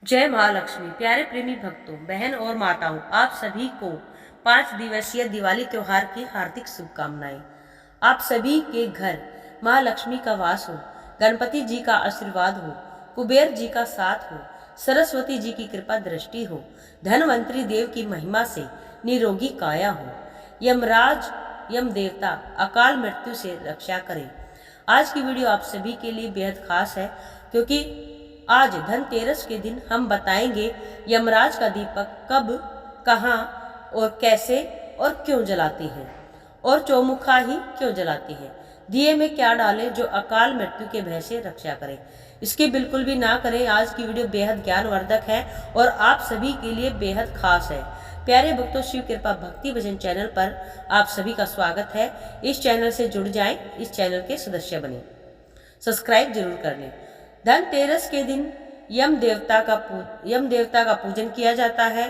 जय महालक्ष्मी। प्यारे प्रेमी भक्तों, बहन और माताओं, आप सभी को 5 दिवसीय दिवाली त्योहार की हार्दिक शुभकामनाएं। आप सभी के घर महालक्ष्मी का वास हो, गणपति जी का आशीर्वाद हो, कुबेर जी का साथ हो, सरस्वती जी की कृपा दृष्टि हो, धनवंतरी देव की महिमा से निरोगी काया हो, यमराज यम देवता अकाल मृत्यु से रक्षा करें। आज की वीडियो आप सभी के लिए बेहद खास है, क्योंकि आज धनतेरस के दिन हम बताएंगे यमराज का दीपक कब, कहाँ और कैसे और क्यों जलाते हैं, और चौमुखा ही क्यों जलाते हैं। दिए में क्या डालें जो अकाल मृत्यु के भय से रक्षा करे। इसकी बिल्कुल भी ना करें। आज की वीडियो बेहद ज्ञानवर्धक है और आप सभी के लिए बेहद खास है। प्यारे भक्तों, शिव कृपा भक्ति भजन चैनल पर आप सभी का स्वागत है। इस चैनल से जुड़ जाएं, इस चैनल के सदस्य बने, सब्सक्राइब जरूर कर लें। धनतेरस के दिन यम देवता का पूजन किया जाता है।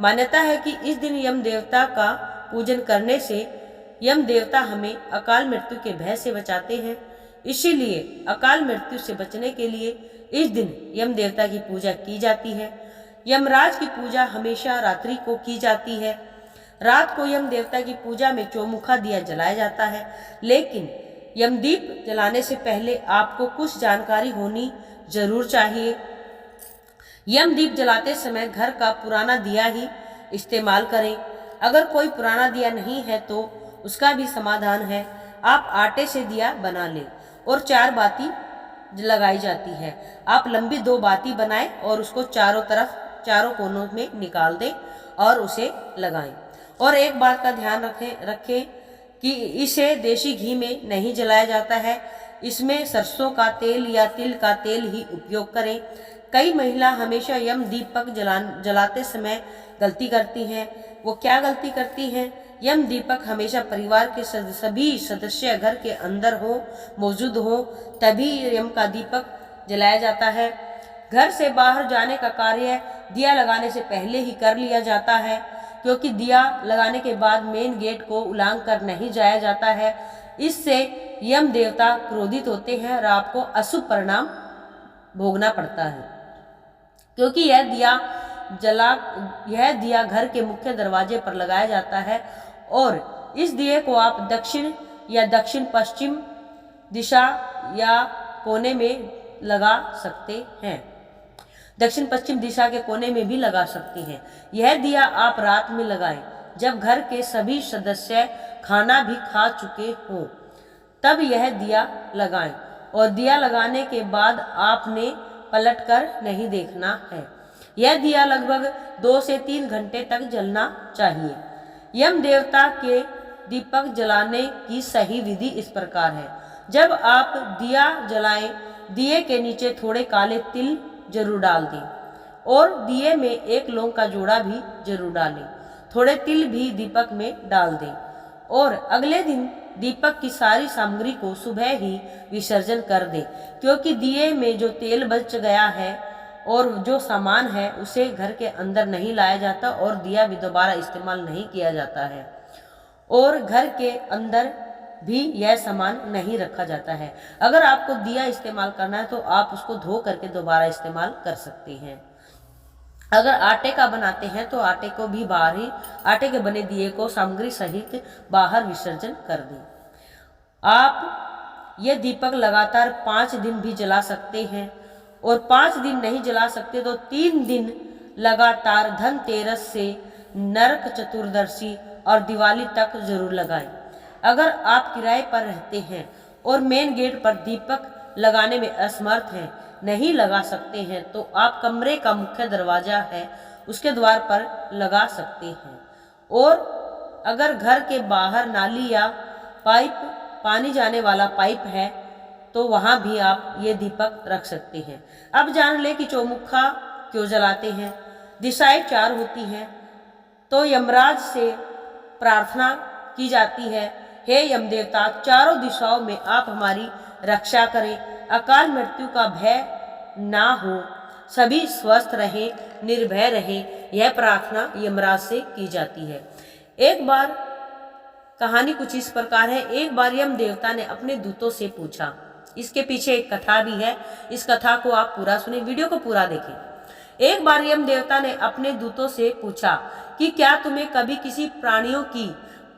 मान्यता है कि इस दिन यम देवता का पूजन करने से यम देवता हमें अकाल मृत्यु के भय से बचाते हैं। इसीलिए अकाल मृत्यु से बचने के लिए इस दिन यम देवता की पूजा की जाती है। यमराज की पूजा हमेशा रात्रि को की जाती है। रात को यम देवता की पूजा में चौमुखा दिया जलाया जाता है, लेकिन यमदीप जलाने से पहले आपको कुछ जानकारी होनी जरूर चाहिए। यमदीप जलाते समय घर का पुराना दिया ही इस्तेमाल करें। अगर कोई पुराना दिया नहीं है तो उसका भी समाधान है। आप आटे से दिया बना लें और 4 बाती लगाई जाती है। आप लंबी 2 बाती बनाएं और उसको चारों कोनों में निकाल दें और उसे लगाएं। और एक बात का ध्यान रखें कि इसे देसी घी में नहीं जलाया जाता है। इसमें सरसों का तेल या तिल का तेल ही उपयोग करें। कई महिला हमेशा यम दीपक जलाते समय गलती करती हैं। वो क्या गलती करती हैं? यम दीपक हमेशा परिवार के सभी सदस्य घर के अंदर मौजूद हो, तभी यम का दीपक जलाया जाता है। घर से बाहर जाने का कार्य दिया लगाने से पहले ही कर लिया जाता है, क्योंकि दिया लगाने के बाद मेन गेट को उलांघ कर नहीं जाया जाता है। इससे यम देवता क्रोधित होते हैं और आपको अशुभ परिणाम भोगना पड़ता है, क्योंकि यह दिया घर के मुख्य दरवाजे पर लगाया जाता है और इस दिए को आप दक्षिण या दक्षिण पश्चिम दिशा या कोने में लगा सकते हैं। दक्षिण पश्चिम दिशा के कोने में भी लगा सकते हैं। यह दिया आप रात में लगाएं, जब घर के सभी सदस्य खाना भी खा चुके हों, तब यह दिया लगाएं। और दिया लगाने के बाद आपने पलटकर नहीं देखना है। यह दिया लगभग 2 से 3 घंटे तक जलना चाहिए। यम देवता के दीपक जलाने की सही विधि इस प्रकार है। जब आप दिया जलाएं, दिए के नीचे थोड़े काले तिल जरूर डाल दें और दिए में 1 लौंग का जोड़ा भी जरूर डालें। थोड़े तिल भी दीपक में डाल दें और अगले दिन दीपक की सारी सामग्री को सुबह ही विसर्जन कर दें, क्योंकि दिए में जो तेल बच गया है और जो सामान है उसे घर के अंदर नहीं लाया जाता और दिया भी दोबारा इस्तेमाल नहीं किया जाता है और घर के अंदर भी यह सामान नहीं रखा जाता है। अगर आपको दिया इस्तेमाल करना है तो आप उसको धो करके दोबारा इस्तेमाल कर सकते हैं। अगर आटे का बनाते हैं तो आटे को भी बाहर ही, आटे के बने दिए को सामग्री सहित बाहर विसर्जन कर दें। आप ये दीपक लगातार 5 दिन भी जला सकते हैं और 5 दिन नहीं जला सकते तो 3 दिन लगातार धनतेरस से नरक चतुर्दशी और दिवाली तक जरूर लगाएं। अगर आप किराए पर रहते हैं और मेन गेट पर दीपक लगाने में असमर्थ हैं, नहीं लगा सकते हैं, तो आप कमरे का मुख्य दरवाजा है उसके द्वार पर लगा सकते हैं। और अगर घर के बाहर नाली या पानी जाने वाला पाइप है तो वहां भी आप ये दीपक रख सकते हैं। अब जान ले कि चौमुखा क्यों जलाते हैं। दिशाएं 4 होती हैं, तो यमराज से प्रार्थना की जाती है, हे यम देवता, चारों दिशाओं में आप हमारी रक्षा करें, अकाल मृत्यु का भय ना हो, सभी स्वस्थ रहें, निर्भय रहें। यह प्रार्थना यमराज से की जाती है। एक बार कहानी कुछ इस प्रकार है। एक बार यम देवता ने अपने दूतों से पूछा, इसके पीछे एक कथा भी है, इस कथा को आप पूरा सुने, वीडियो को पूरा देखें। एक बार यम देवता ने अपने दूतों से पूछा कि क्या तुम्हें कभी किसी प्राणियों की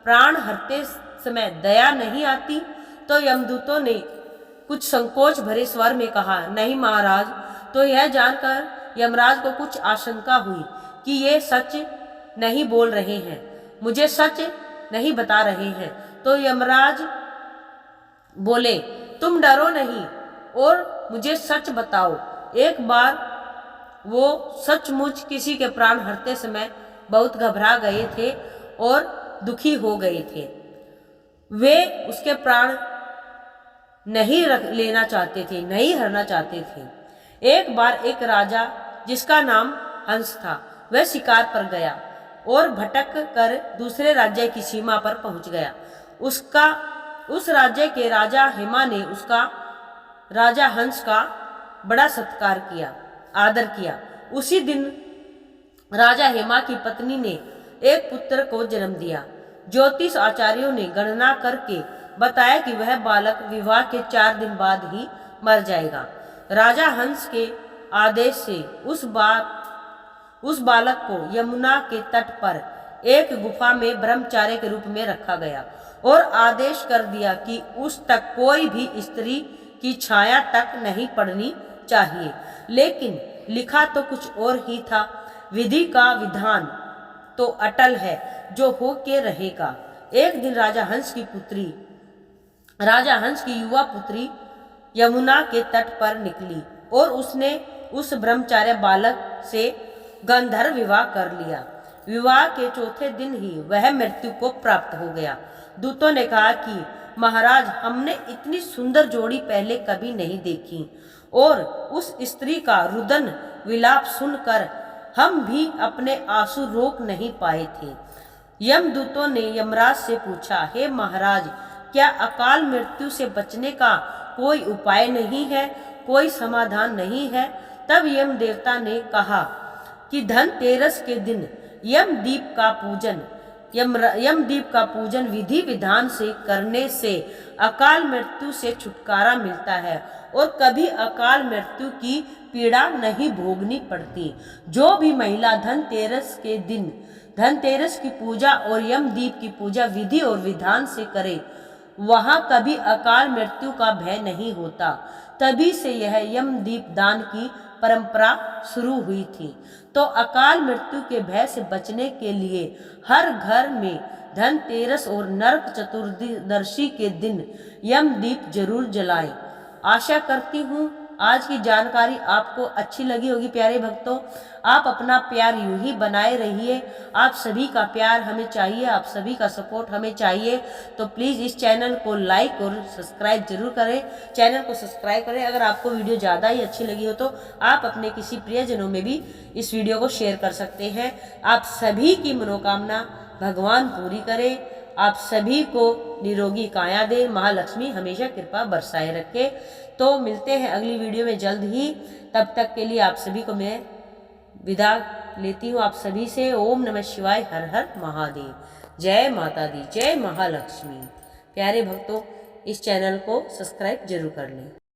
प्राण हरते समय दया नहीं आती? तो यमदूतों ने कुछ संकोच भरे स्वर में कहा, नहीं महाराज। तो यह जानकर यमराज को कुछ आशंका हुई कि ये सच नहीं बोल रहे हैं, मुझे सच नहीं बता रहे हैं। तो यमराज बोले, तुम डरो नहीं और मुझे सच बताओ। एक बार वो सचमुच किसी के प्राण हरते समय बहुत घबरा गए थे और दुखी हो गए थे। वे उसके प्राण नहीं लेना चाहते थे, नहीं हरना चाहते थे। एक बार एक राजा जिसका नाम हंस था, वह शिकार पर गया और भटक कर दूसरे राज्य की सीमा पर पहुंच गया। उस राज्य के राजा हेमा ने उसका राजा हंस का बड़ा सत्कार किया, आदर किया। उसी दिन राजा हेमा की पत्नी ने एक पुत्र को जन्म दिया। ज्योतिष आचार्यों ने गणना करके बताया कि वह बालक विवाह के 4 दिन बाद ही मर जाएगा। राजा हंस के आदेश से उस बालक को यमुना के तट पर एक गुफा में ब्रह्मचारी के रूप में रखा गया और आदेश कर दिया कि उस तक कोई भी स्त्री की छाया तक नहीं पड़नी चाहिए। लेकिन लिखा तो कुछ और ही था। विधि का विधान तो अटल है, जो हो के रहेगा। एक दिन राजा हंस की युवा पुत्री यमुना के तट पर निकली और उसने उस ब्रह्मचार्य बालक से गंधर्व विवाह कर लिया। विवाह के चौथे दिन ही वह मृत्यु को प्राप्त हो गया। दूतों ने कहा कि महाराज, हमने इतनी सुंदर जोड़ी पहले कभी नहीं देखी और उस स्त्री का रुदन विलाप सुनकर हम भी अपने आंसू रोक नहीं पाए थे। यमदूतों ने यमराज से पूछा, हे महाराज, क्या अकाल मृत्यु से बचने का कोई उपाय नहीं है, कोई समाधान नहीं है? तब यम देवता ने कहा कि धनतेरस के दिन यमदीप का पूजन विधि विधान से करने से अकाल मृत्यु से छुटकारा मिलता है और कभी अकाल मृत्यु की पीड़ा नहीं भोगनी पड़ती। जो भी महिला धनतेरस के दिन धनतेरस की पूजा और यमदीप की पूजा विधि और विधान से करे, वहां कभी अकाल मृत्यु का भय नहीं होता। तभी से यह यमदीप दान की परंपरा शुरू हुई थी। तो अकाल मृत्यु के भय से बचने के लिए हर घर में धनतेरस और नरक चतुर्दशी के दिन यमदीप जरूर जलाएं। आशा करती हूँ आज की जानकारी आपको अच्छी लगी होगी। प्यारे भक्तों, आप अपना प्यार यूं ही बनाए रहिए। आप सभी का प्यार हमें चाहिए, आप सभी का सपोर्ट हमें चाहिए। तो प्लीज़ इस चैनल को लाइक और सब्सक्राइब जरूर करें। चैनल को सब्सक्राइब करें। अगर आपको वीडियो ज़्यादा ही अच्छी लगी हो तो आप अपने किसी प्रियजनों में भी इस वीडियो को शेयर कर सकते हैं। आप सभी की मनोकामना भगवान पूरी करे, आप सभी को निरोगी काया दे, महालक्ष्मी हमेशा कृपा बरसाए रखे। तो मिलते हैं अगली वीडियो में जल्द ही। तब तक के लिए आप सभी को मैं विदा लेती हूँ आप सभी से। ओम नमः शिवाय, हर हर महादेव, जय माता दी, जय महालक्ष्मी। प्यारे भक्तों, इस चैनल को सब्सक्राइब जरूर कर लें।